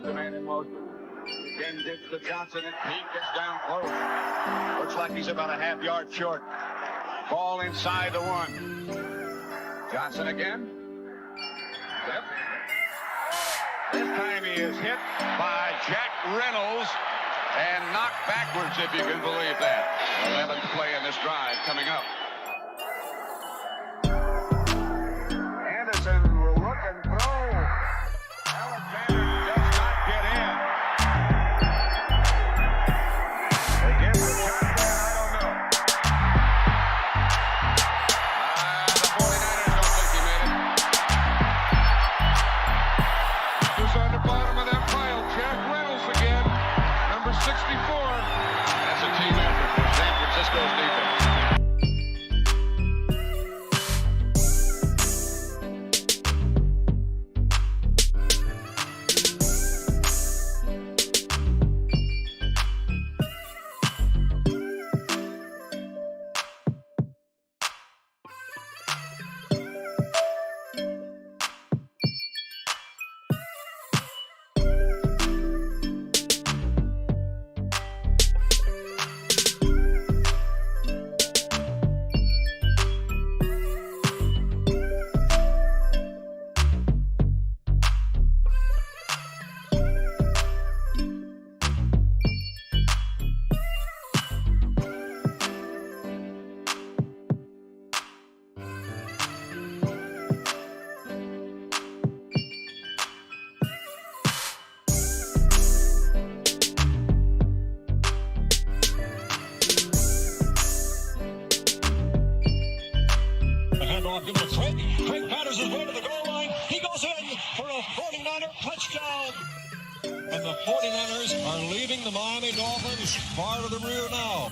the man in motion. Again, gets to Johnson, and he gets down close. Looks like he's about a half-yard short. Ball inside the 1. Johnson again. Yep. This time he is hit by Jack Reynolds and knocked backwards, if you can believe that. 11th play in this drive coming up. Anderson will look and throw. Alexander does not get in. They give the shotgun, I don't know. The 49ers don't think he made it. Who's on the bottom of that pile? Jack Reynolds again. Number 64. That's a team effort for San Francisco's defense. Craig Patterson's way to the goal line. He goes in for a 49er touchdown. And the 49ers are leaving the Miami Dolphins far to the rear now.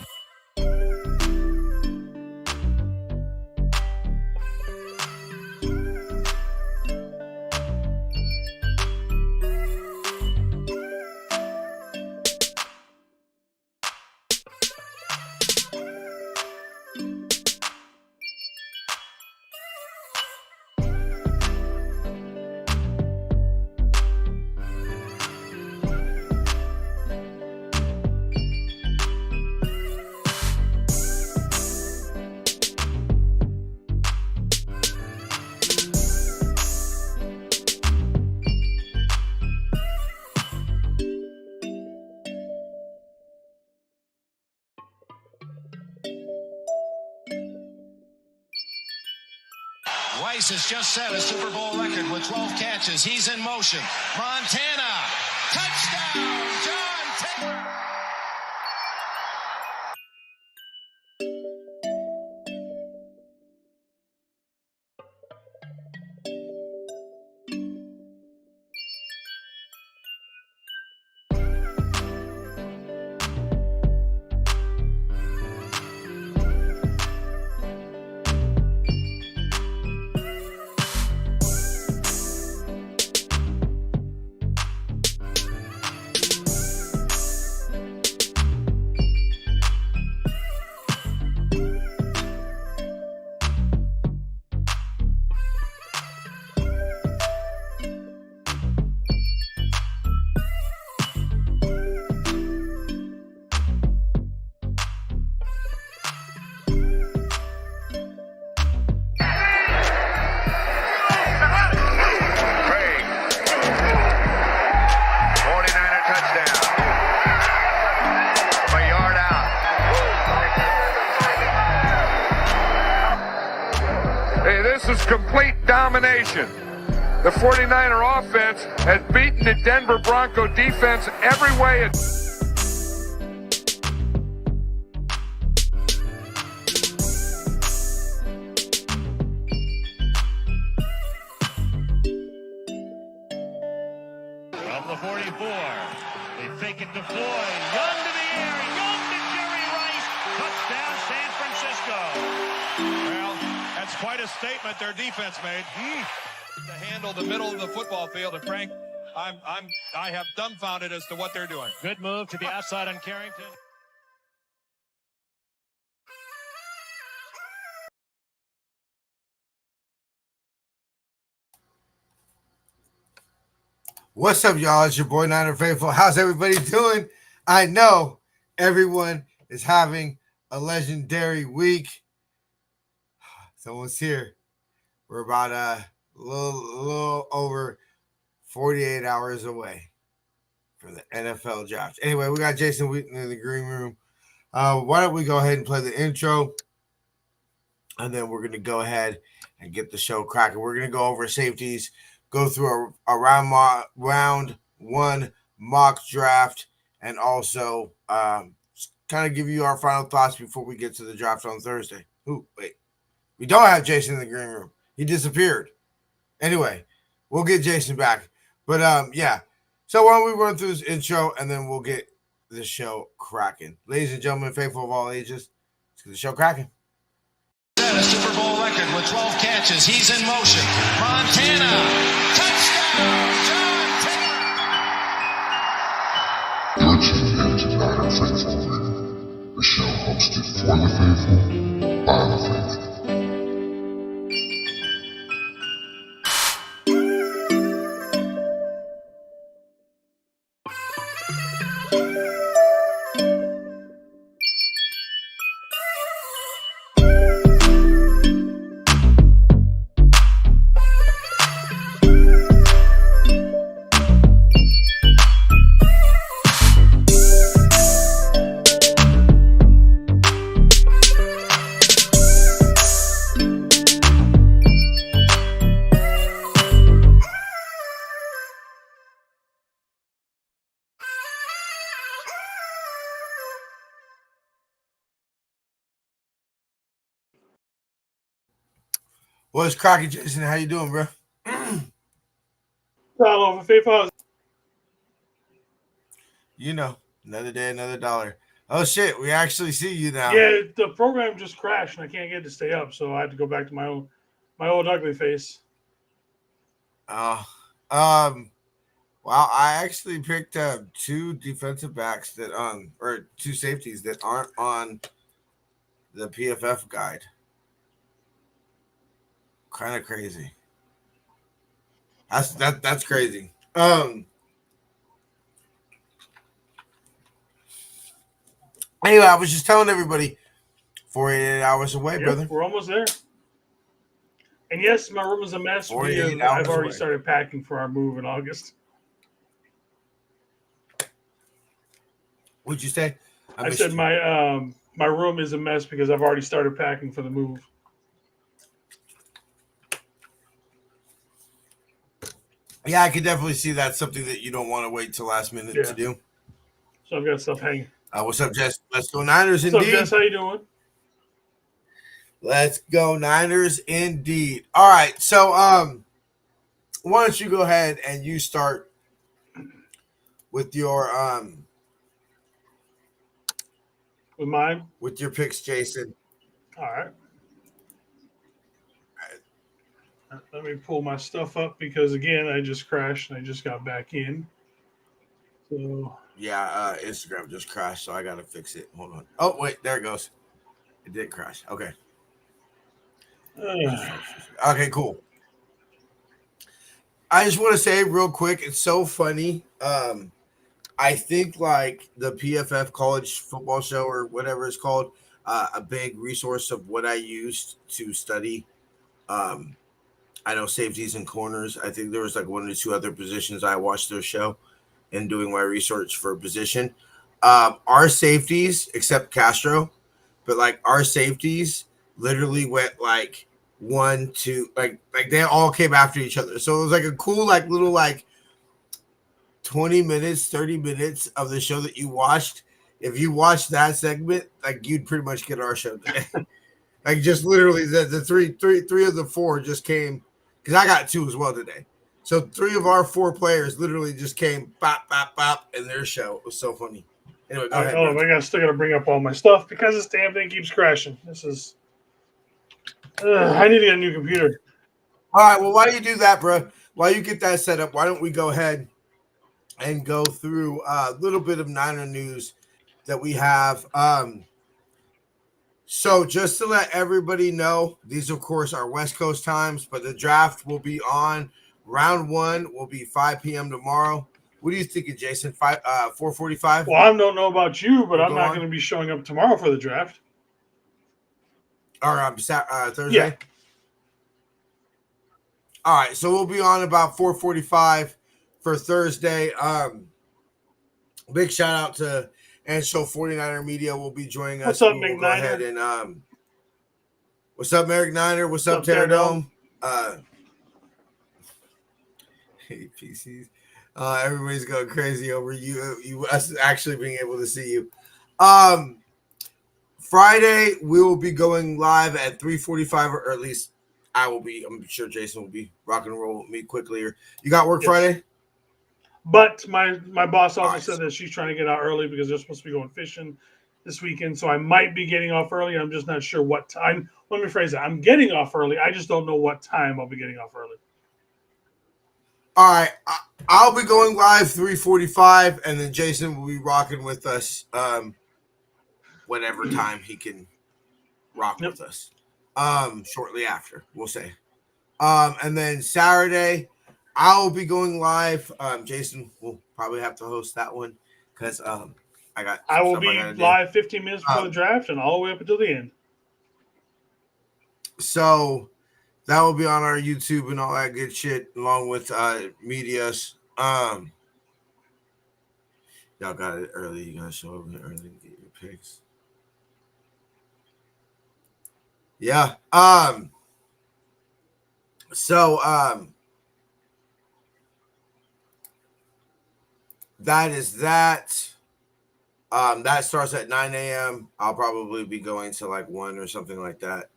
Weiss has just set a Super Bowl record with 12 catches. He's in motion. Montana, touchdown, John Taylor. This is complete domination. The 49er offense has beaten the Denver Bronco defense every way. From the 44, they fake it to Floyd. Young to the air, Young to Jerry Rice. Touchdown, San Francisco. Well, that's quite a statement their defense made. To handle the middle of the football field, and Frank, I have dumbfounded as to what they're doing. Good move to the outside on Carrington. What's up, y'all? It's your boy Niner Faithful. How's everybody doing? I know everyone is having a legendary week. Someone's here. We're about a little over 48 hours away from the NFL draft. Anyway, we got Jason Wheaton in the green room. Why don't we go ahead and play the intro, and then we're going to go ahead and get the show cracking. We're going to go over safeties, go through a round one mock draft, and also kind of give you our final thoughts before we get to the draft on Thursday. Ooh, wait. We don't have Jason in the green room. He disappeared. Anyway, we'll get Jason back. But, yeah. So why don't we run through this intro, and then we'll get the show cracking. Ladies and gentlemen, faithful of all ages, let's get the show cracking. Set a Super Bowl record with 12 catches. He's in motion. Montana. Touchdown, John Taylor. You're tuned in to Niner Faithful Radio, the show hosted for the faithful, by the faithful. What's cracking, Jason? How you doing, bro? All over faithful. You know, another day, another dollar. Oh shit, we actually see you now. Yeah, the program just crashed and I can't get it to stay up, so I had to go back to my old ugly face. Well, I actually picked up two defensive backs or two safeties that aren't on the PFF guide. Kind of crazy. That's crazy. Anyway, I was just telling everybody 48 hours away, brother. We're almost there. And yes, my room is a mess. I've already started packing for our move in August. What'd you say? I said my room is a mess because I've already started packing for the move. Yeah, I could definitely see that's something that you don't want to wait till last minute to do. So I've got stuff hanging. What's up, Jess? Let's go Niners indeed. What's up, Jess? How you doing? Let's go Niners indeed. All right, so why don't you go ahead and you start with your with mine? With your picks, Jason. All right. Let me pull my stuff up because again I just crashed and I just got back in. So yeah, Instagram just crashed, so I gotta fix it. Hold on. Oh wait, there it goes. It did crash. Okay. Okay, cool. I just want to say real quick, it's so funny. I think like the PFF College Football Show or whatever it's called, a big resource of what I used to study. I know safeties and corners. I think there was like one or two other positions I watched their show and doing my research for a position. Our safeties, except Castro, but like our safeties literally went like 1, 2, like they all came after each other. So it was like a cool, like little, like 20 minutes, 30 minutes of the show that you watched. If you watched that segment, like you'd pretty much get our show today. Like just literally the three of the four just came because I got two as well today. So 3 of our 4 players literally just came bop, bop, bop in their show. It was so funny. Anyway, go ahead. Oh, I still got to bring up all my stuff because this damn thing keeps crashing. This is. I need to get a new computer. All right. Well, while you do that, bro, while you get that set up, why don't we go ahead and go through a little bit of Niner news that we have. So just to let everybody know, these, of course, are West Coast times, but the draft will be on Round 1 will be 5 p.m. tomorrow. What are you thinking, Jason? 4:45? Well, I don't know about you, but We'll I'm go not on? going to be showing up tomorrow for the draft. Or Thursday? Yeah. All right, so we'll be on about 4:45 for Thursday. Big shout out to and Show 49er Media will be joining What's us. up, We will go ahead McNiner? and what's up, Merrick Niner? What's up, What's up, Terradome? Hey, PCs. Everybody's going crazy over you us actually being able to see you. Friday we will be going live at 3:45, or at least I will be. I'm sure Jason will be rock and roll with me quickly. You got work Yes. Friday? But my boss also Nice. said that she's trying to get out early because they're supposed to be going fishing this weekend. So I might be getting off early. I'm just not sure what time. Let me phrase it. I'm getting off early. I just don't know what time I'll be getting off early. All right, I'll be going live 3:45, and then Jason will be rocking with us whatever time he can rock with us. Shortly after, we'll say. And then Saturday, I'll be going live. Jason will probably have to host that one because I will be live 15 minutes before the draft and all the way up until the end. So that will be on our YouTube and all that good shit, along with medias. Y'all got it early. You gotta show up early to get your picks. Yeah. So that is that. That starts at 9 a.m. I'll probably be going to like 1 or something like that.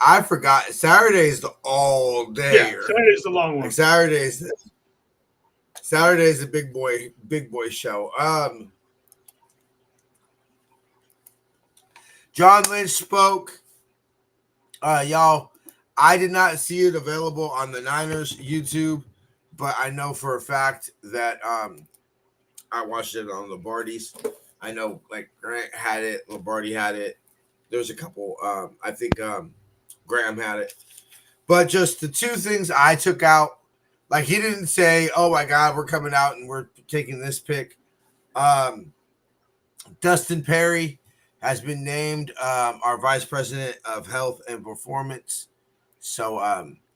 I forgot Saturday's the all day. Yeah, Saturday's the long one. Like Saturday's the big boy show. John Lynch spoke. Y'all, I did not see it available on the Niners YouTube, but I know for a fact that I watched it on Lombardi's. I know like Grant had it, Lombardi had it. There's a couple. I think Graham had it. But just the two things I took out, like he didn't say, "Oh my God, we're coming out and we're taking this pick." Dustin Perry has been named our Vice President of Health and Performance. So,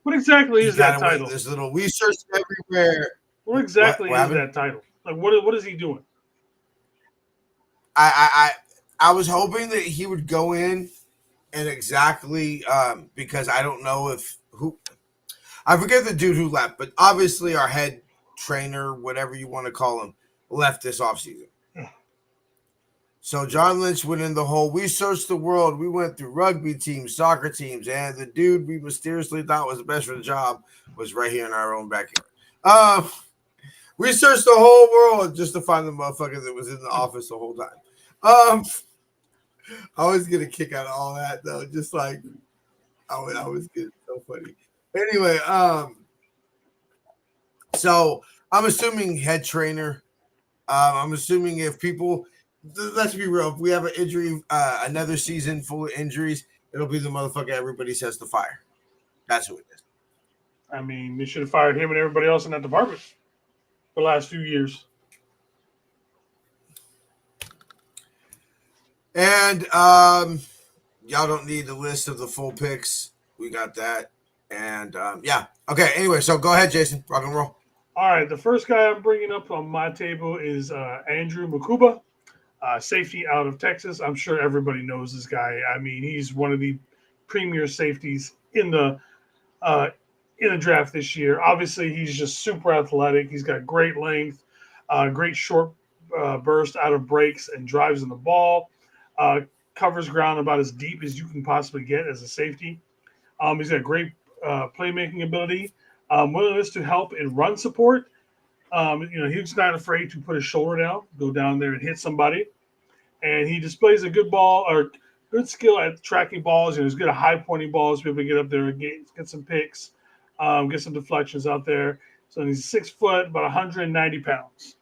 what exactly is that title? There's little research everywhere. What exactly is that title? Like, what is he doing? I was hoping that he would go in and exactly because I don't know I forget the dude who left, but obviously our head trainer, whatever you want to call him, left this offseason. So John Lynch went in the whole, we searched the world. We went through rugby teams, soccer teams, and the dude we mysteriously thought was the best for the job was right here in our own backyard. We searched the whole world just to find the motherfucker that was in the office the whole time. I was getting a kick out of all that though. Just like I was getting so funny. Anyway, so I'm assuming head trainer. I'm assuming if people, let's be real, if we have an injury, another season full of injuries, it'll be the motherfucker everybody says to fire. That's who it is. I mean, they should have fired him and everybody else in that department for the last few years. And y'all don't need the list of the full picks. We got that. And yeah. Okay. Anyway, so go ahead, Jason. Rock and roll. All right. The first guy I'm bringing up on my table is Andrew Makuba, safety out of Texas. I'm sure everybody knows this guy. I mean, he's one of the premier safeties in the draft this year. Obviously, he's just super athletic. He's got great length, great short burst out of breaks and drives in the ball. Covers ground about as deep as you can possibly get as a safety. He's got great playmaking ability, willingness to help in run support. He's not afraid to put his shoulder down, go down there and hit somebody. And he displays a good good skill at tracking balls. He's good at high pointing balls, be able to get up there and get some picks, get some deflections out there. So he's 6 foot, about 190 pounds.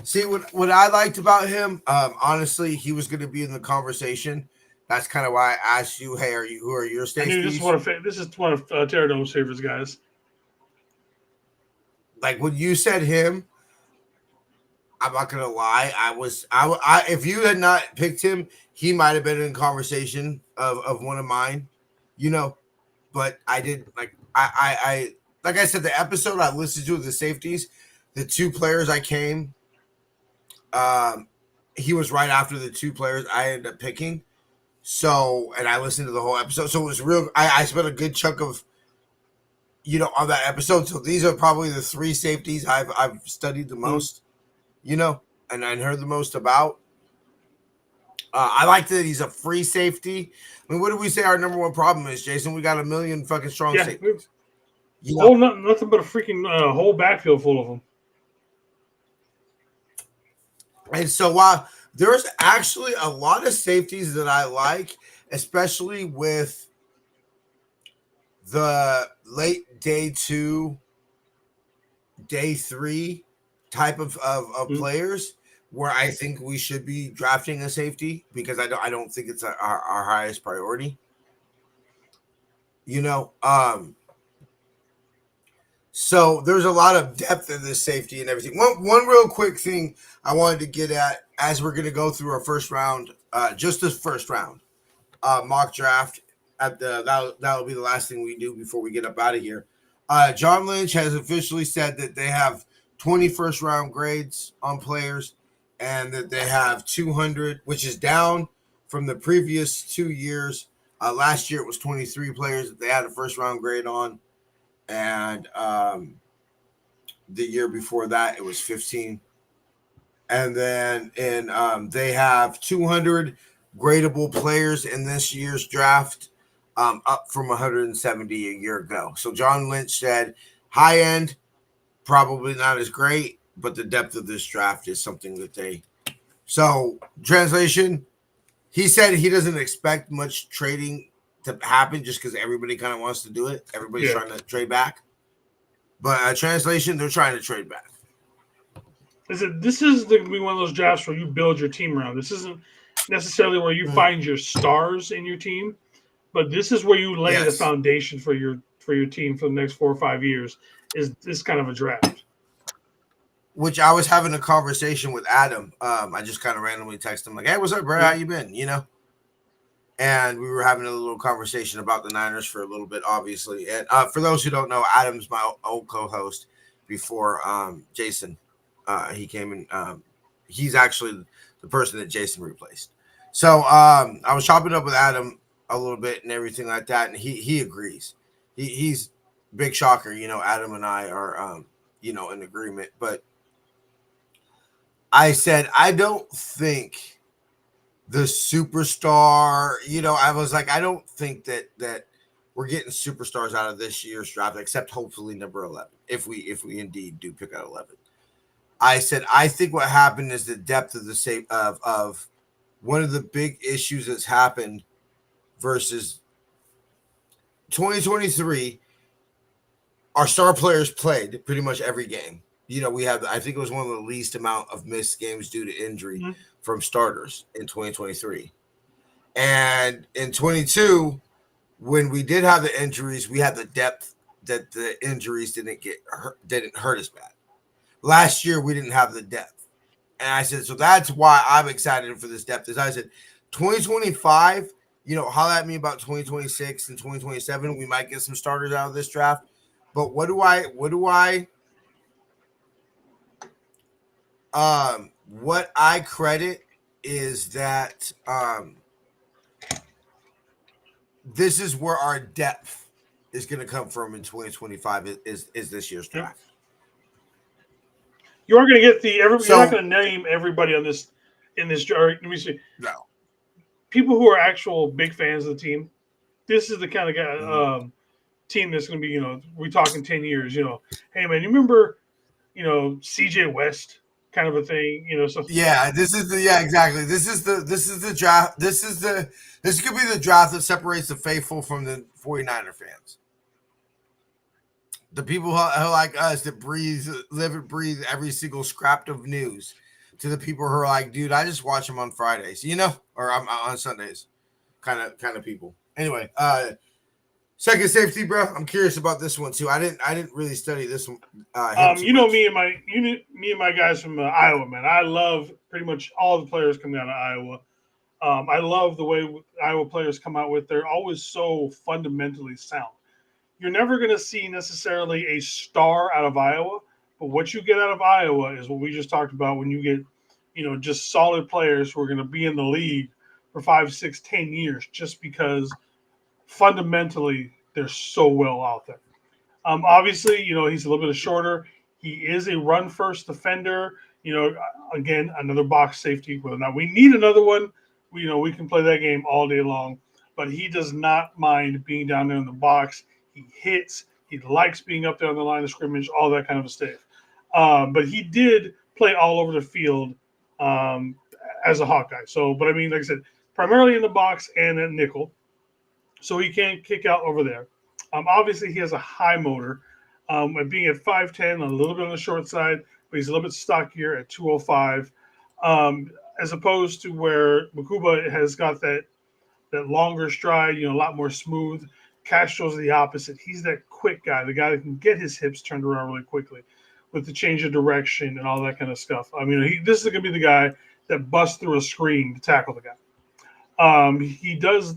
See, what I liked about him, honestly, he was going to be in the conversation That's kind of why I asked you, hey, who are your I knew safeties? this is one of Terradome's favorites, guys. Like when you said him, I'm not gonna lie. I if you had not picked him, he might have been in conversation of one of mine, you know. But I did like I said, the episode I listened to of the safeties, the two players I came, he was right after the two players I ended up picking. So, and I listened to the whole episode. So it was real. I spent a good chunk of, on that episode. So these are probably the three safeties I've studied the most, and heard the most about. I like that he's a free safety. I mean, what do we say our number one problem is, Jason? We got a million fucking strong safeties. Nothing but a freaking whole backfield full of them. And so while there's actually a lot of safeties that I like, especially with the late day 2, day 3 type of players, where I think we should be drafting a safety because I don't think it's our highest priority. So there's a lot of depth in this safety and everything. One real quick thing I wanted to get at as we're going to go through our first round, just this first round mock draft. That'll be the last thing we do before we get up out of here. John Lynch has officially said that they have 20 first round grades on players, and that they have 200, which is down from the previous 2 years. Last year it was 23 players that they had a first round grade on, and the year before that it was 15. And then they have 200 gradable players in this year's draft, up from 170 a year ago. So John Lynch said high end, probably not as great, but the depth of this draft is something that they. So translation, he said he doesn't expect much trading to happen just because everybody kind of wants to do it. Everybody's trying to trade back. But translation, they're trying to trade back. This is going to be one of those drafts where you build your team around. This isn't necessarily where you find your stars in your team, but this is where you lay the foundation for your team for the next 4 or 5 years. Is this kind of a draft? Which I was having a conversation with Adam. I just kind of randomly texted him like, "Hey, what's up, bro? How you been?" And we were having a little conversation about the Niners for a little bit, obviously. And for those who don't know, Adam's my old co-host before Jason. He came in. He's actually the person that Jason replaced. So I was chopping up with Adam a little bit and everything like that, and he agrees. He's big shocker. Adam and I are in agreement. But I said I don't think the superstar. I was like, I don't think that we're getting superstars out of this year's draft, except hopefully number 11, if we indeed do pick out 11. I said, I think what happened is the depth of the of one of the big issues that's happened versus 2023. Our star players played pretty much every game. We have, I think it was one of the least amount of missed games due to injury from starters in 2023. And in 22, when we did have the injuries, we had the depth that the injuries didn't hurt as bad. Last year, we didn't have the depth. And I said, so that's why I'm excited for this depth. As I said, 2025, holler at me about 2026 and 2027. We might get some starters out of this draft. But what I credit is that this is where our depth is going to come from in 2025 is this year's draft. You are going to get you're not going to name everybody in this draft. Let me see. No. People who are actual big fans of the team. This is the kind of guy, team that's going to be, we're talking 10 years, hey man, you remember, CJ West kind of a thing, so. Yeah, exactly. This is the draft. This could be the draft that separates the faithful from the 49er fans. The people who are like us that live and breathe every single scrap of news, to the people who are like, dude, I just watch them on Fridays, or on Sundays. kind of people. Anyway, second safety, bro. I'm curious about this one too. I didn't really study this one. You know me and my guys from Iowa, man. I love pretty much all the players coming out of Iowa. I love the way Iowa players come out with. They're always so fundamentally sound. You're never going to see necessarily a star out of Iowa, but what you get out of Iowa is what we just talked about. When you get, just solid players who are going to be in the league for 5, 6, 10 years, just because fundamentally they're so well out there. Obviously, he's a little bit shorter. He is a run first defender. Again, another box safety. Whether or not we need another one, we can play that game all day long. But he does not mind being down there in the box. He hits. He likes being up there on the line of scrimmage, all that kind of stuff. But he did play all over the field as a Hawkeye. So, but I mean, like I said, primarily in the box and at nickel. So he can kick out over there. Obviously, he has a high motor. Being at 5'10", a little bit on the short side, but he's a little bit stockier at 205, as opposed to where Makuba has got that longer stride, a lot more smooth. Castro's the opposite. He's that quick guy, the guy that can get his hips turned around really quickly with the change of direction and all that kind of stuff. I mean, this is going to be the guy that busts through a screen to tackle the guy. He does.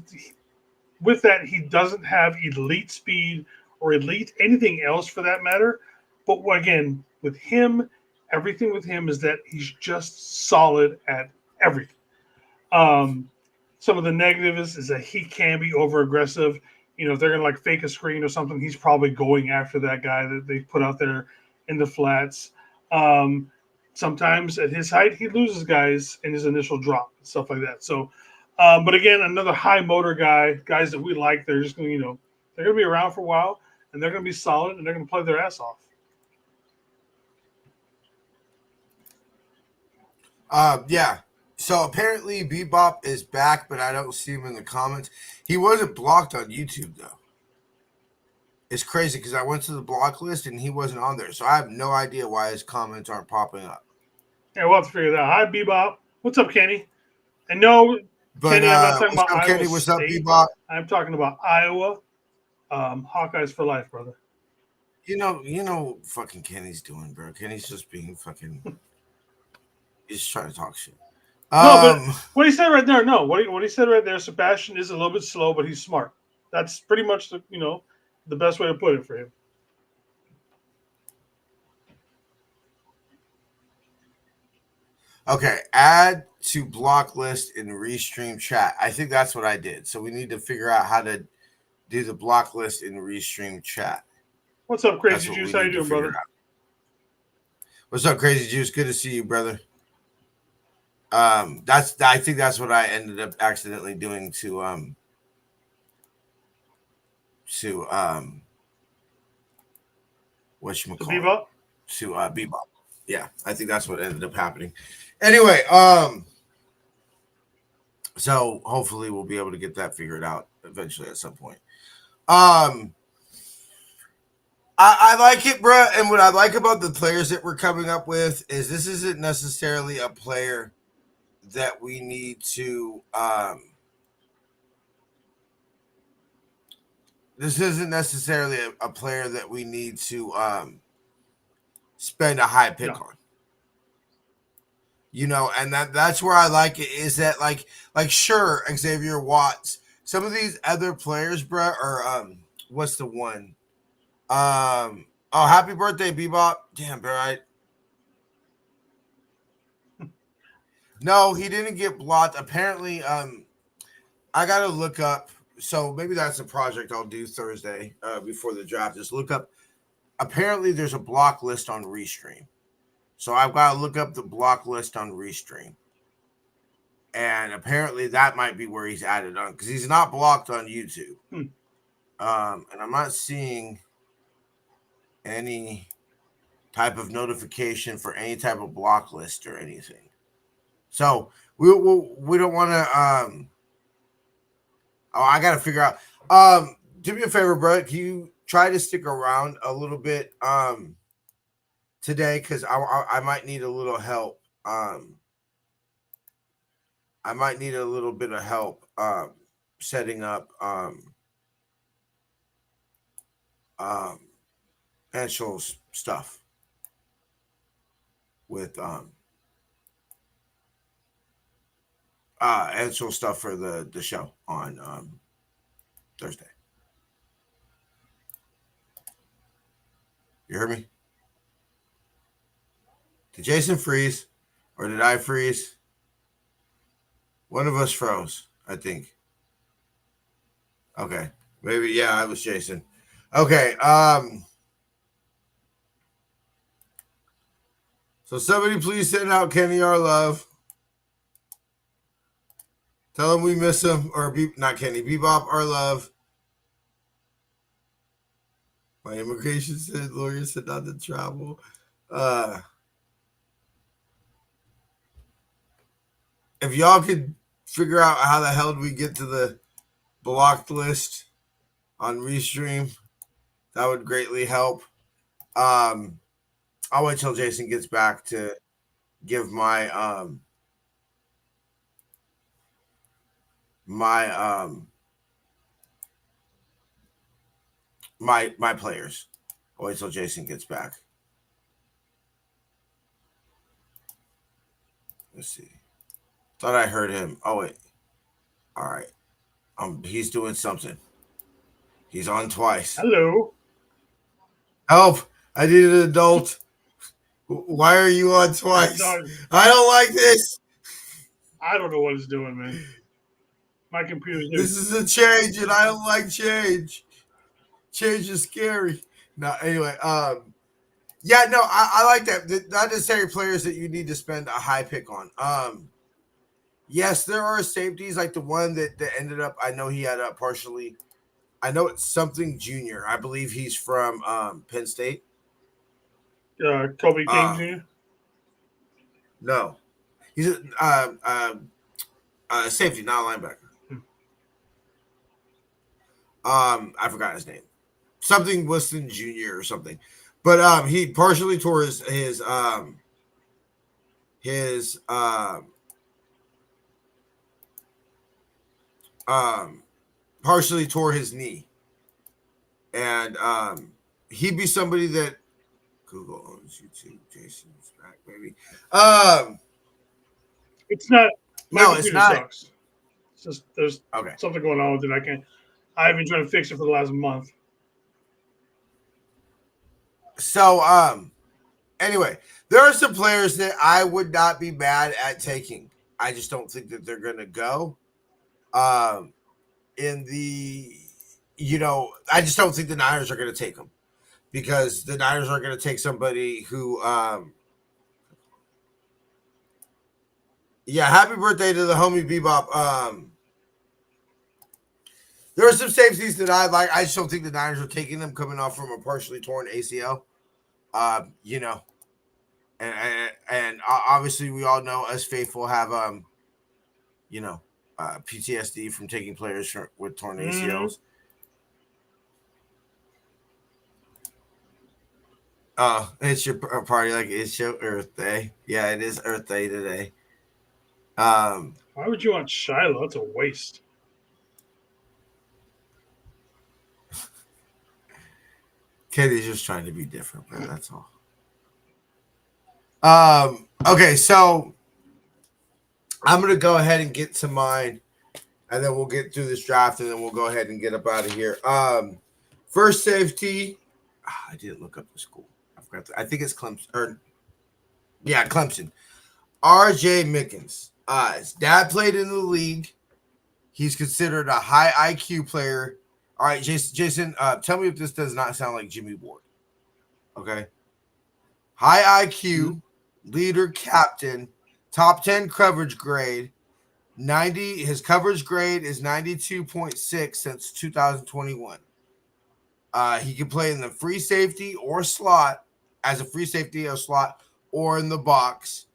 With that, he doesn't have elite speed or elite anything else for that matter. But again, with him, everything with him is that he's just solid at everything. Some of the negatives is that he can be over aggressive. If they're going to fake a screen or something, he's probably going after that guy that they put out there in the flats. Sometimes at his height, he loses guys in his initial drop, stuff like that. So, but again, another high motor guys that we like. They're just going to, they're going to be around for a while, and they're going to be solid, and they're going to play their ass off. Yeah. So apparently Bebop is back, but I don't see him in the comments. He wasn't blocked on YouTube though. It's crazy because I went to the block list and he wasn't on there, so I have no idea why his comments aren't popping up. Yeah, we'll have to figure that out. Hi, Bebop. What's up, Kenny? And no, But Kenny, I'm not talking about up, Iowa Kenny? What's State. up, Bebop? I'm talking about Iowa. Hawkeyes for life, brother. You know, fucking Kenny's doing, bro. Kenny's just being fucking. He's trying to talk shit. No, but what he said right there, what he said right there, Sebastian is a little bit slow, but he's smart. That's pretty much the best way to put it for him. Okay, add to block list in restream chat. I think that's what I did. So we need to figure out how to do the block list in restream chat. What's up, Crazy Juice? How you doing, brother? What's up, Crazy Juice? Good to see you, brother. I think that's what I ended up accidentally doing to Bebop? To Bebop. Yeah, I think that's what ended up happening. Anyway, so hopefully we'll be able to get that figured out eventually at some point. I like it, bro. And what I like about the players that we're coming up with is this isn't necessarily a player that we need to this isn't necessarily a player that we need to spend a high pick on. And that's where I like it, is that like sure, Xavier Watts, some of these other players, bro, are what's the one? Oh, happy birthday, Bebop. Damn, bro. No, he didn't get blocked. Apparently, I gotta look up. So maybe that's a project I'll do Thursday before the draft. Just look up. Apparently, there's a block list on Restream. So I've got to look up the block list on Restream. And apparently that might be where he's added on, because he's not blocked on YouTube. And I'm not seeing any type of notification for any type of block list or anything. So we don't want to. I got to figure out. Do me a favor, bro. Can you try to stick around a little bit today? Because I might need a little help. I might need a little bit of help setting up Anshul's stuff with Anshul stuff for the show on Thursday. You heard me? Did Jason freeze? Or did I freeze? One of us froze, I think. Okay. Maybe, yeah, it was Jason. Okay. So somebody please send out Kenny our love. Tell him we miss him. Or not Kenny, Bebop our love. My immigration lawyer said not to travel. If y'all could figure out how the hell do we get to the blocked list on Restream, that would greatly help. I'll wait till Jason gets back to give my my players. I'll wait till Jason gets back. Let's see. Thought I heard him. Oh wait. All right. He's doing something. He's on twice. Hello. Help! I need an adult. Why are you on twice? I don't like this. I don't know what it's doing, man. My computer's This is a change, and I don't like change. Change is scary. No, anyway, yeah, no, I like that. Not necessarily players that you need to spend a high pick on. Yes, there are safeties like the one that ended up. I know he had partially. I know it's something junior. I believe he's from Penn State. Kobe King Jr. No, he's a safety, not a linebacker. I forgot his name. Something Weston Jr. or something. But he partially tore his partially tore his knee. And he'd be somebody that Google owns YouTube. Jason's back, baby. It's not. No, it's not. Sucks. It's just there's something going on with it. I've been trying to fix it for the last month. So anyway, there are some players that I would not be mad at taking. I just don't think that they're gonna go. In the I just don't think the Niners are gonna take them. Because the Niners are gonna take somebody who happy birthday to the homie Bebop. There are some safeties that I like. I just don't think the Niners are taking them coming off from a partially torn ACL. And obviously we all know us faithful have PTSD from taking players with torn ACLs. Oh, it's your party like it's your Earth Day. Yeah, it is Earth Day today. Why would you want Shiloh? That's a waste. Katie's just trying to be different, but that's all. Okay, so I'm gonna go ahead and get to mine, and then we'll get through this draft, and then we'll go ahead and get up out of here. First safety. I didn't look up the school. I forgot. I think it's Clemson. Clemson. R.J. Mickens. His dad played in the league. He's considered a high IQ player. All right, Jason, tell me if this does not sound like Jimmy Ward. Okay. High IQ, leader, captain, top 10 coverage grade. 90. His coverage grade is 92.6 since 2021. He can play in the free safety or slot, as a free safety or slot, or in the box.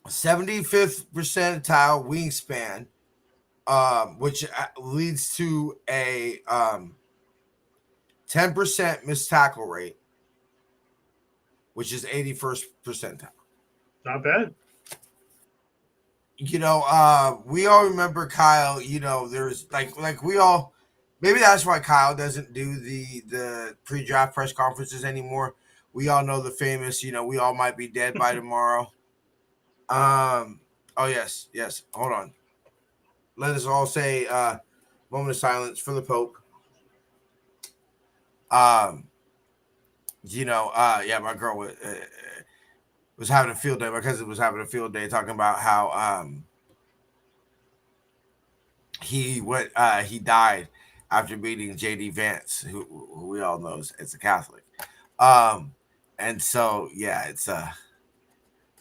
75th percentile wingspan, which leads to a 10% missed tackle rate, which is 81st percentile. Not bad. we all remember Kyle. There's like we all. Maybe that's why Kyle doesn't do the pre-draft press conferences anymore. We all know the famous. We all might be dead by tomorrow. Oh yes, yes. Hold on. Let us all say moment of silence for the Pope. Um, yeah, my girl was having a field day. My cousin was having a field day talking about how he died after meeting JD Vance, who we all know is a Catholic. And so yeah,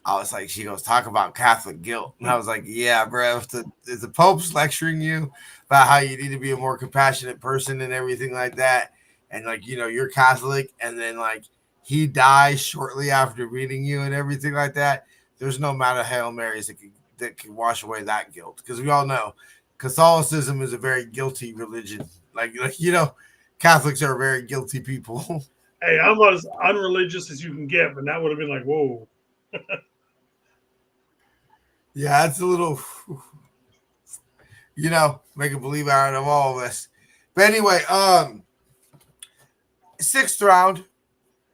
I was like, she goes, talk about Catholic guilt. And I was like, yeah, bro, if the Pope's lecturing you about how you need to be a more compassionate person and everything like that, and like, you're Catholic, and then like he dies shortly after meeting you and everything like that, there's no amount of Hail Marys that can wash away that guilt. Because we all know Catholicism is a very guilty religion. Like Catholics are very guilty people. Hey, I'm as unreligious as you can get, but that would have been like, whoa. Yeah, it's a little, make a believe out of all of us. But anyway, sixth round,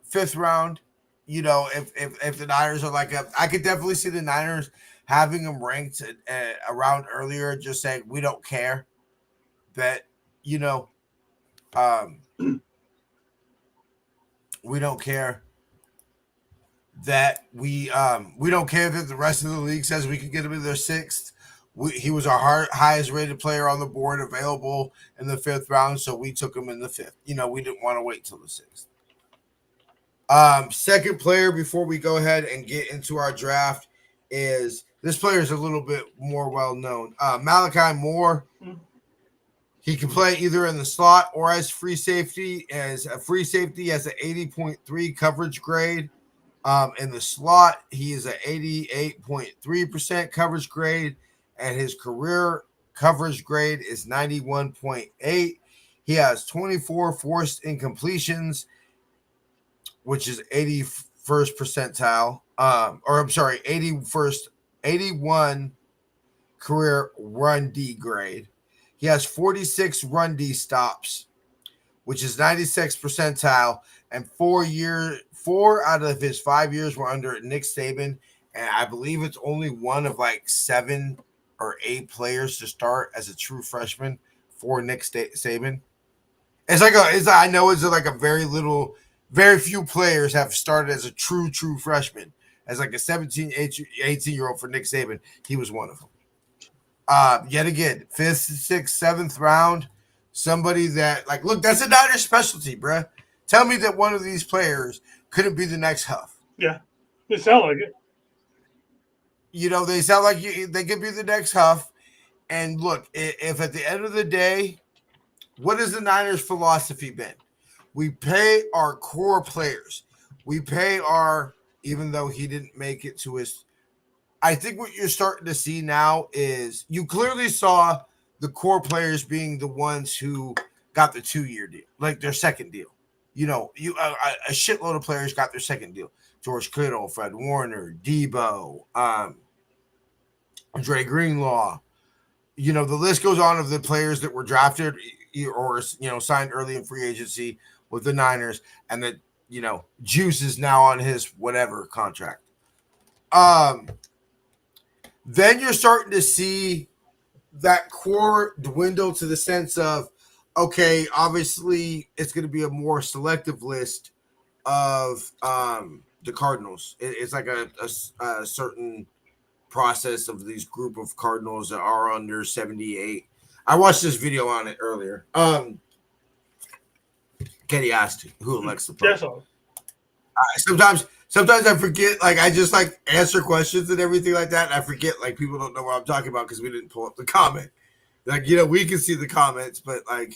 fifth round, if the Niners are I could definitely see the Niners having them ranked around earlier, just saying we don't care that, um, we don't care that we don't care that the rest of the league says we could get him in their sixth. He was our highest rated player on the board available in the fifth round, so we took him in the fifth. We didn't want to wait till the sixth. Second player before we go ahead and get into our draft is this player is a little bit more well known. Malachi Moore. He can play either in the slot or as free safety. As a free safety, has an 80.3 coverage grade. In the slot, he is an 88.3% coverage grade, and his career coverage grade is 91.8. He has 24 forced incompletions, which is 81st percentile. 81 career run D grade. He has 46 run D stops, which is 96th percentile, and 4 out of his 5 years were under Nick Saban, and I believe it's only one of like 7 or 8 players to start as a true freshman for Nick Saban. I know it's like very few players have started as a true freshman, as like a 17, 18-year-old for Nick Saban. He was one of them. Yet again, 5th, 6th, 7th round. Somebody that, look, that's a Niners specialty, bruh. Tell me that one of these players couldn't be the next Huff. Yeah, it sounds like it. They sound like they could be the next Huff. And look, if at the end of the day, what has the Niners' philosophy been? We pay our core players. We pay even though he didn't make it to his. I think what you're starting to see now is you clearly saw the core players being the ones who got the 2-year deal, like their second deal. A shitload of players got their second deal. George Kittle, Fred Warner, Debo, Dre Greenlaw. The list goes on of the players that were drafted or signed early in free agency with the Niners, and that Juice is now on his whatever contract. Then you're starting to see that core dwindle to the sense of, okay, obviously it's going to be a more selective list of the Cardinals. It's like a certain process of these group of Cardinals that are under 78. I watched this video on it earlier. Kenny asked who elects the president. Sometimes I forget, I just answer questions and everything like that, and I forget people don't know what I'm talking about because we didn't pull up the comment. We can see the comments, but I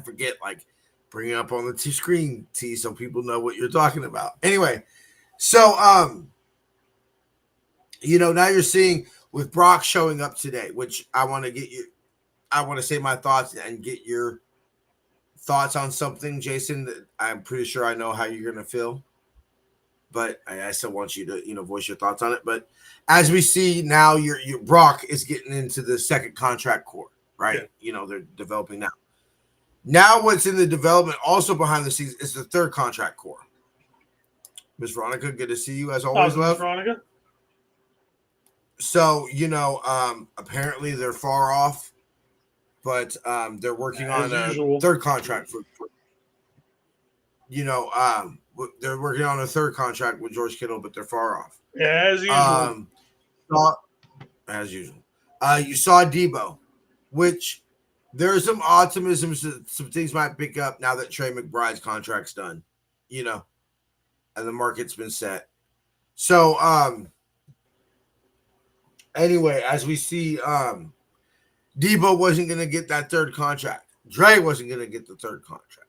forget bring it up on the screen so people know what you're talking about. Anyway, so now you're seeing with Brock showing up today, which I want to say my thoughts and get your thoughts on something, Jason, that I'm pretty sure I know how you're gonna feel. but I still want you to voice your thoughts on it. But as we see now, your Brock is getting into the second contract core, right? Yeah. They're developing now. Now, what's in the development also behind the scenes is the third contract core. Miss Veronica, good to see you as always, Miss love. Veronica. So apparently they're far off, but they're working on a third contract for they're working on a third contract with George Kittle, but they're far off. Yeah, as usual. As usual. You saw Debo, which there's some optimism, some things might pick up now that Trey McBride's contract's done, and the market's been set. So, anyway, as we see, Debo wasn't going to get that third contract. Dre wasn't going to get the third contract.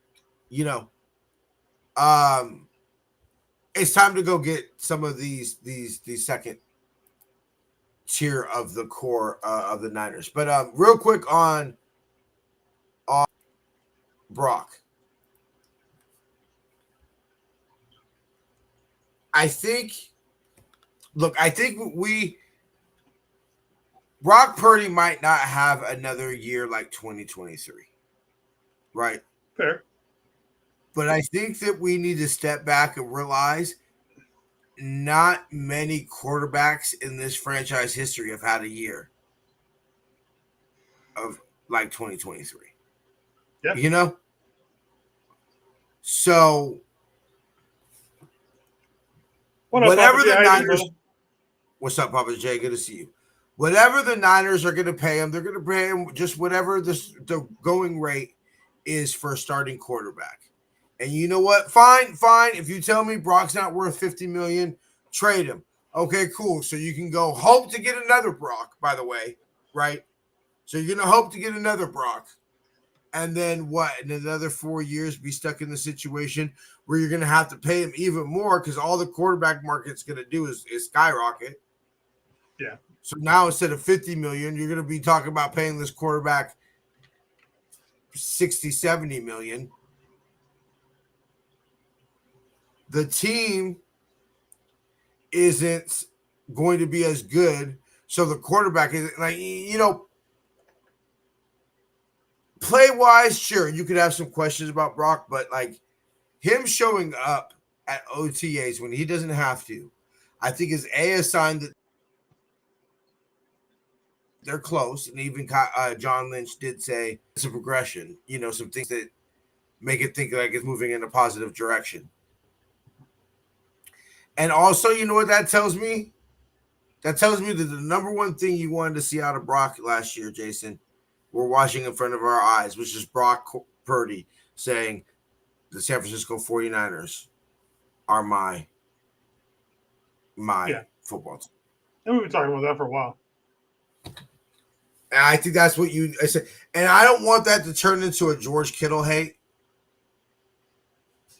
It's time to go get some of these second tier of the core of the Niners. But real quick on Brock. I think Brock Purdy might not have another year like 2023. Right? Fair. But I think that we need to step back and realize not many quarterbacks in this franchise history have had a year of like 2023. Yeah. So whatever the Niners, what's up, Papa J? Good to see you. Whatever the Niners are going to pay him, they're going to pay him just whatever the going rate is for a starting quarterback. And you know what? Fine. If you tell me Brock's not worth $50 million, trade him. Okay, cool. So you can go hope to get another Brock, by the way, right? So you're going to hope to get another Brock. And then what? In another 4 years, be stuck in the situation where you're going to have to pay him even more because all the quarterback market's going to do is skyrocket. Yeah. So now instead of $50 million, you're going to be talking about paying this quarterback $60, $70 million. The team isn't going to be as good. So the quarterback is play wise, sure, you could have some questions about Brock, but like him showing up at OTAs when he doesn't have to, I think is a sign that they're close. And even John Lynch did say it's a progression, some things that make it think like it's moving in a positive direction. And also, you know what that tells me? That tells me that the number one thing you wanted to see out of Brock last year, Jason, we're watching in front of our eyes, which is Brock Purdy saying the San Francisco 49ers are my football team. And we've been talking about that for a while. And I think that's what I said. And I don't want that to turn into a George Kittle hate.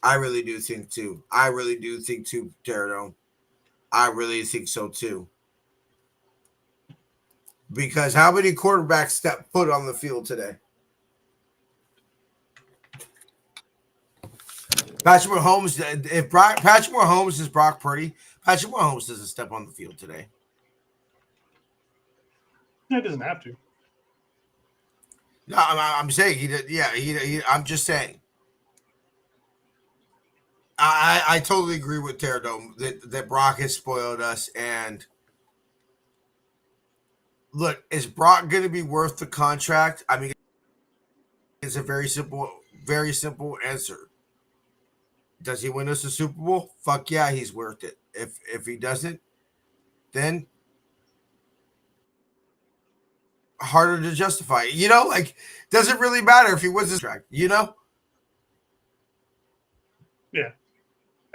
I really do think too. Pterodome. I really think so too. Because how many quarterbacks step foot on the field today? Patrick Mahomes. If Patrick Mahomes is Brock Purdy, Patrick Mahomes doesn't step on the field today. He doesn't have to. No, I'm saying he did. Yeah, he. I'm just saying. I totally agree with Pterodome that Brock has spoiled us. And look, is Brock going to be worth the contract? I mean, it's a very simple answer. Does he win us a Super Bowl? Fuck yeah, he's worth it. If he doesn't, then harder to justify. Does it really matter if he wins this track? Yeah.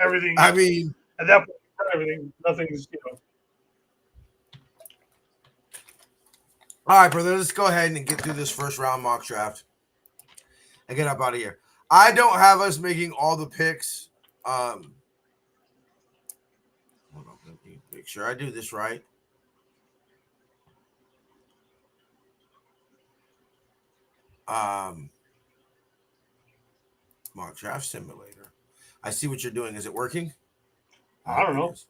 Everything. I mean, at that point, everything, nothing's, All right, brother, let's go ahead and get through this first round mock draft and get up out of here. I don't have us making all the picks. Hold on, let me make sure I do this right. Mock draft simulator. I see what you're doing. Is it working? I don't it know. is.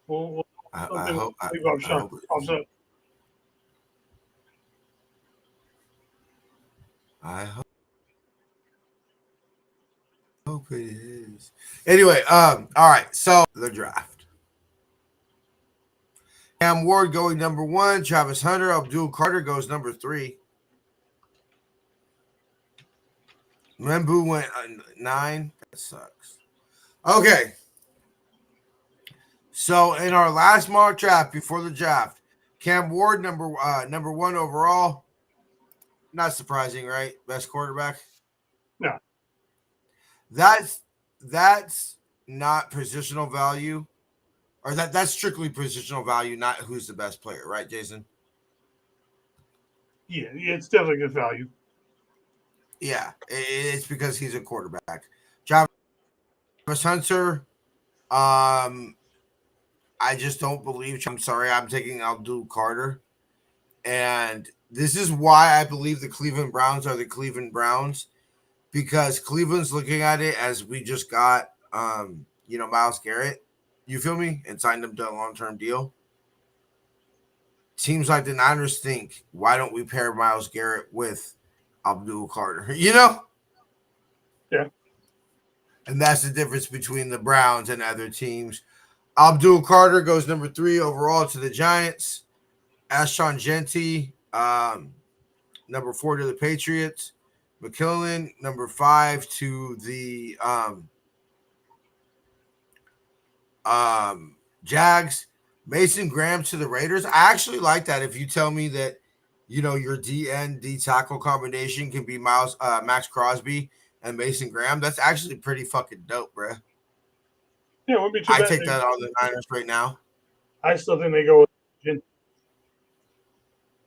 We'll I hope. leave off I shot. hope it is. Offset. I hope it is. Anyway, all right. So the draft. Cam Ward going number 1. Travis Hunter, Abdul Carter goes number 3. Membu went 9. That sucks. Okay. So in our last mock draft before the draft, Cam Ward number 1 overall. Not surprising, right? Best quarterback. No. That's not positional value, or that's strictly positional value, not who's the best player, right, Jason? Yeah, it's definitely good value. Yeah, it's because he's a quarterback. Travis Hunter, I just don't believe. I'm sorry, I'm taking Abdul Carter, and this is why I believe the Cleveland Browns are the Cleveland Browns, because Cleveland's looking at it as we just got, Myles Garrett. You feel me? And signed him to a long-term deal. Seems like the Niners think, why don't we pair Myles Garrett with Abdul Carter? Yeah. And that's the difference between the Browns and other teams. Abdul Carter goes number 3 overall to the Giants. Ashton Genty, number 4 to the Patriots. McKillen, number 5 to the Jags. Mason Graham to the Raiders. I actually like that. If you tell me that, your D tackle combination can be Max Crosby and Mason Graham, that's actually pretty fucking dope, bro. Yeah, it wouldn't be too I bad. take that on the Niners right now. I still think they go with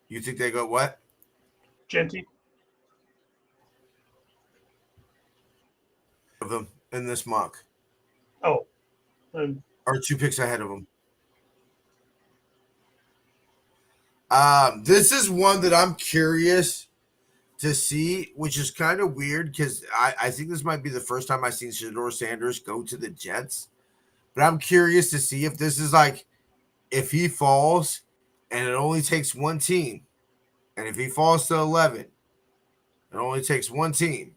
You think they go what? Genty. Of them in this mock, Oh, and or 2 picks ahead of them. This is one that I'm curious to see, which is kind of weird because I think this might be the first time I've seen Shedeur Sanders go to the Jets. But I'm curious to see if this is like, if he falls and it only takes one team, and if he falls to 11, it only takes one team,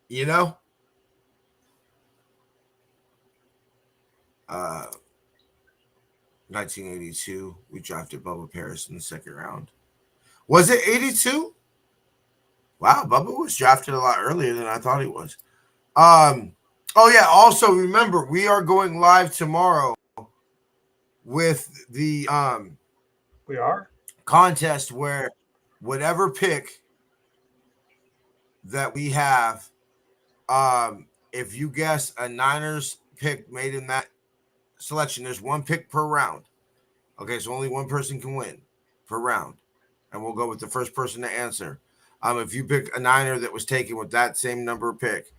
1982, we drafted Bubba Paris in the second round. Was it 82? Wow, Bubba was drafted a lot earlier than I thought he was. Oh yeah, also remember, we are going live tomorrow with the we are. contest where whatever pick that we have, if you guess a Niners pick made in that selection, there's one pick per round. Okay, so only one person can win per round. And we'll go with the first person to answer. If you pick a Niner that was taken with that same number pick,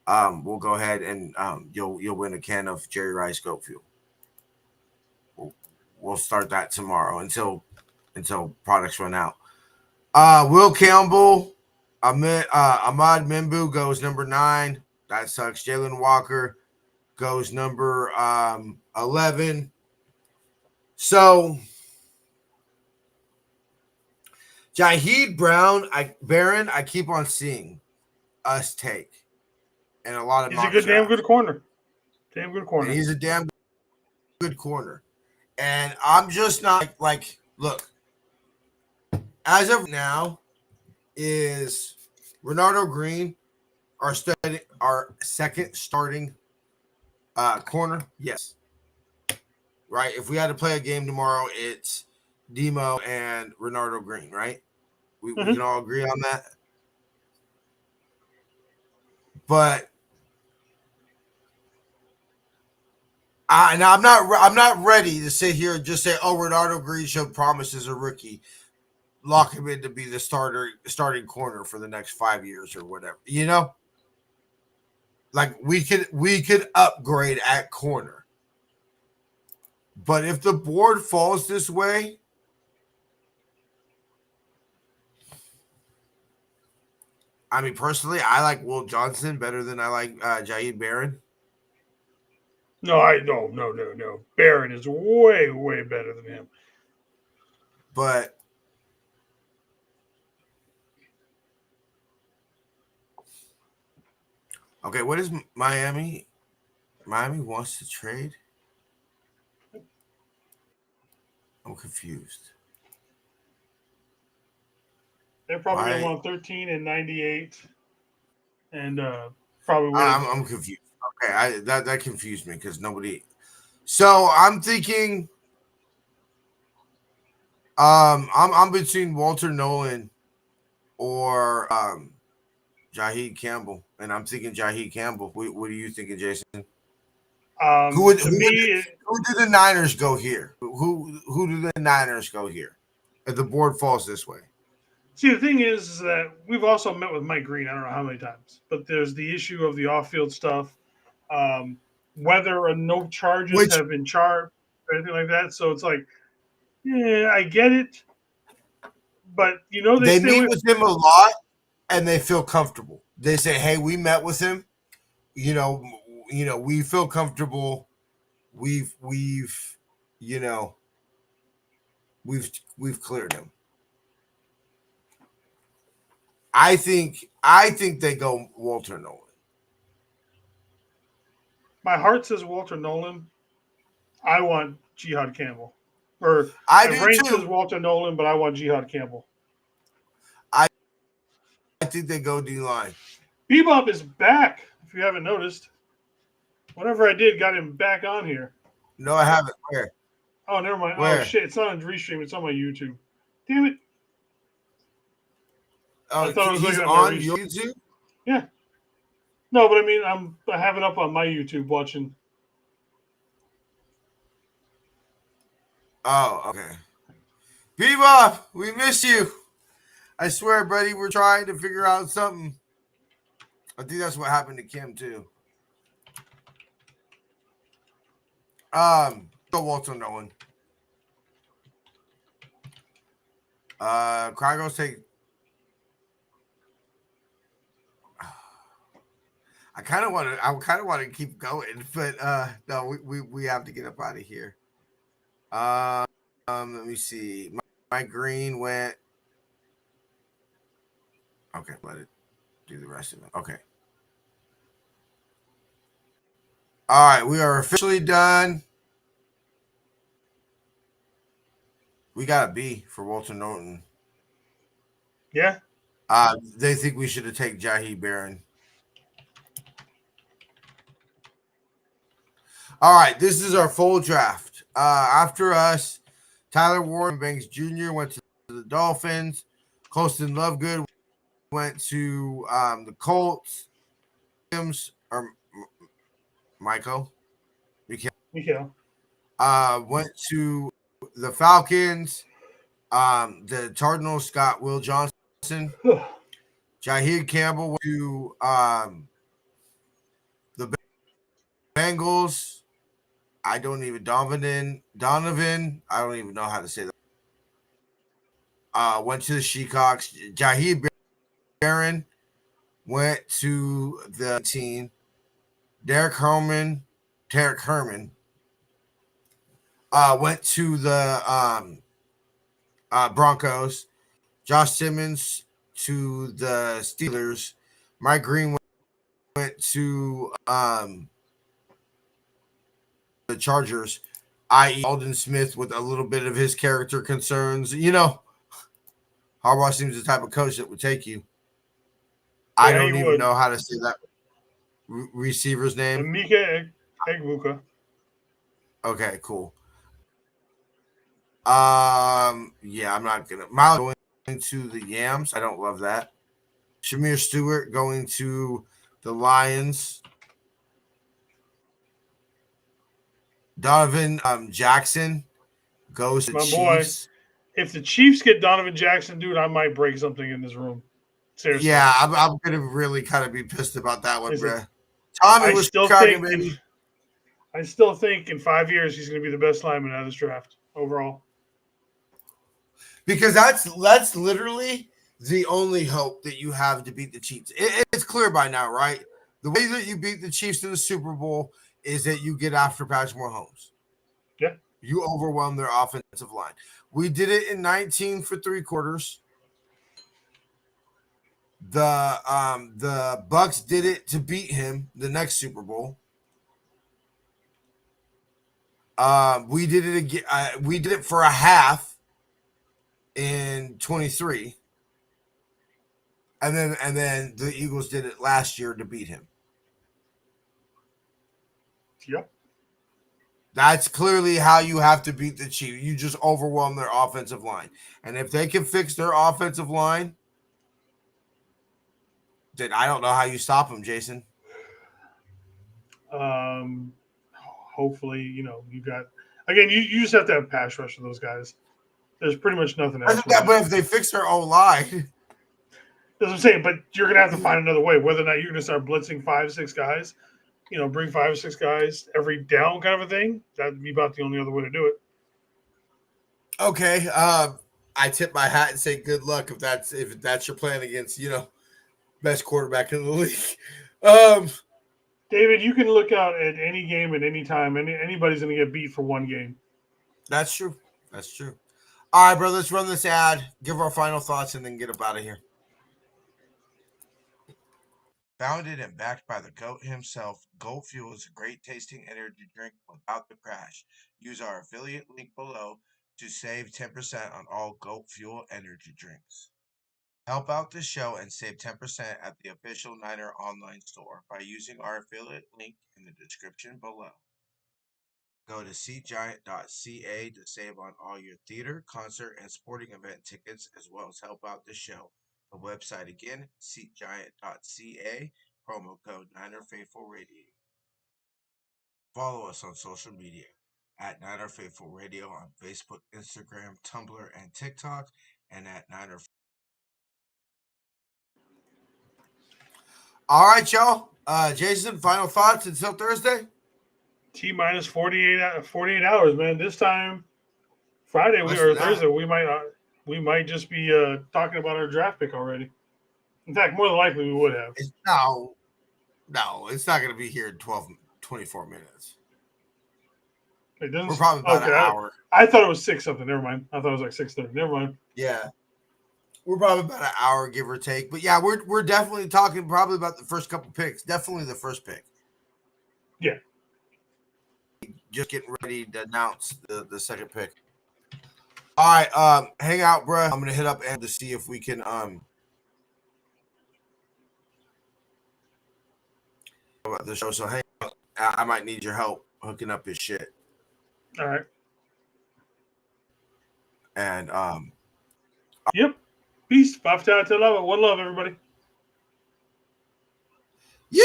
we'll go ahead and you'll win a can of Jerry Rice goat fuel. We'll start that tomorrow until products run out. Will Campbell, Ahmad Membu goes number 9. That sucks. Jalen Walker goes number 11. So Jaheed Barron, I keep on seeing us take. And a lot of He's a good, damn good corner. Damn good corner. And he's a damn good corner. And I'm just not like, look, as of now, is Renardo Green our second starting corner? Yes. Right? If we had to play a game tomorrow, it's Demo and Renardo Green, right? We can all agree on that. But I'm not ready to sit here and just say, oh, Renardo Green showed promise as a rookie. Lock him in to be the starting corner for the next 5 years or whatever. Like we could upgrade at corner. But if the board falls this way, I mean, personally, I like Will Johnson better than I like Jaheed Barron. No. Barron is way, way better than him. But okay, what is Miami? Miami wants to trade? I'm confused. They're probably going to Why? want 13 and 98, and probably with I'm confused. Okay, that confused me because nobody. So I'm thinking, I'm between Walter Nolan or Jaheed Campbell, and I'm thinking Jaheed Campbell. What are you thinking, Jason? to me. Who do the Niners go here? Who do the Niners go here? If the board falls this way, See, the thing is that we've also met with Mike Green. I don't know how many times, but there's the issue of the off-field stuff, whether or no charges which have been charged or anything like that. So it's like, yeah, I get it, but they they stay meet with. with him a lot and they feel comfortable. They say, "Hey, we met with him. You know, we feel comfortable. We've, you know, we've cleared him." I think they go Walter Nolan. My heart says Walter Nolan. I want Jihad Campbell. Or I my do brain says too. Walter Nolan, but I want Jihad Campbell. I think they go D line. Bebop is back. If you haven't noticed, whatever I did got him back on here. No, I haven't. Where? Oh, never mind. Where? Oh shit! It's not on Restream. It's on my YouTube. Damn it! I thought I was He's looking at on my YouTube. Yeah. No, but I mean, I have it up on my YouTube watching. Oh, okay. Bebop, we miss you. I swear, buddy, we're trying to figure out something. I think that's what happened to Kim too. Go Walter Nolan. Crygos take. I kind of want to keep going, but no, we have to get up out of here. Let me see. My green went. Okay, let it do the rest of it. Okay. All right, we are officially done. We got a B for Walter Norton. Yeah. They think we should have taken Jaheed Barron. All right, this is our full draft. After us, Tyler Warren Banks Jr. went to the Dolphins. Colston Lovegood went to the Colts. Williams or Michael Mikhail. Went to the Falcons. The Cardinals got Will Johnson. Jaheed Campbell went to the Bengals. I don't even Donovan. I don't even know how to say that. Went to the Seahawks. Jaheed Barron went to the team. Derek Herman went to the Broncos. Josh Simmons to the Steelers. Mike Green went to the Chargers, i.e. Alden Smith with a little bit of his character concerns. Harbaugh seems the type of coach that would take you. I don't even know how to say that receiver's name. Mika Egbuka. Okay, cool. Yeah, I'm not gonna. Miles going to the Yams. I don't love that. Shamir Stewart going to the Lions. Donovan Jackson goes to My Chiefs. Boy, if the Chiefs get Donovan Jackson, dude, I might break something in this room. Seriously. Yeah, I'm gonna really kind of be pissed about that one, bro. Tommy was talking, baby. I still think in 5 years he's going to be the best lineman out of this draft overall. Because that's literally the only hope that you have to beat the Chiefs. It's clear by now, right? The way that you beat the Chiefs in the Super Bowl is that you get after Patrick Mahomes. Yeah. You overwhelm their offensive line. We did it in 19 for 3 quarters. The Bucks did it to beat him the next Super Bowl. We did it again. We did it for a half in 23. And then the Eagles did it last year to beat him. Yep. That's clearly how you have to beat the Chiefs. You just overwhelm their offensive line. And if they can fix their offensive line, then I don't know how you stop them, Jason. Hopefully, you got again. You just have to have pass rush for those guys. There's pretty much nothing else. But if they fix their own line, that's what I'm saying. But you're gonna have to find another way. Whether or not you're gonna start blitzing 5-6 guys, bring 5 or 6 guys every down, kind of a thing. That'd be about the only other way to do it. Okay. I tip my hat and say good luck if that's your plan against best quarterback in the league. David, you can look out at any game at any time. Anybody's going to get beat for one game. That's true. That's true. All right, bro. Let's run this ad, give our final thoughts, and then get up out of here. Founded and backed by the GOAT himself, Goat Fuel is a great tasting energy drink without the crash. Use our affiliate link below to save 10% on all Goat Fuel energy drinks. Help out the show and save 10% at the official Niner online store by using our affiliate link in the description below. Go to seatgiant.ca to save on all your theater, concert, and sporting event tickets, as well as help out the show. The website again, seatgiant.ca, promo code Niner Faithful Radio. Follow us on social media at Niner Faithful Radio on Facebook, Instagram, Tumblr, and TikTok, and at Niner. All right, y'all. Jason, final thoughts until Thursday? T-minus 48 hours, man. This time, Friday Thursday, we might just be talking about our draft pick already. In fact, more than likely we would have. No, it's not going to be here in 24 minutes. It doesn't. We're probably about an hour. I thought it was 6 something. Never mind. I thought it was like 6:30. Never mind. Yeah. We're probably about an hour, give or take. But yeah, we're definitely talking probably about the first couple picks. Definitely the first pick. Yeah. Just getting ready to announce the second pick. All right, hang out, bro. I'm gonna hit up and to see if we can about the show. So hang out. I might need your help hooking up his shit. All right. And Yep. Peace. 5 to 11. One love, everybody. Yeah.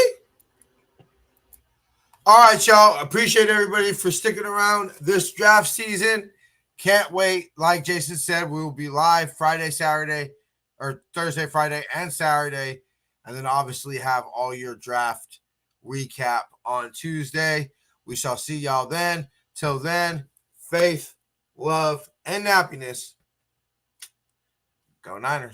All right, y'all. Appreciate everybody for sticking around this draft season. Can't wait. Like Jason said, we will be live Thursday, Friday, and Saturday. And then obviously have all your draft recap on Tuesday. We shall see y'all then. Till then, faith, love, and happiness. Go Niners.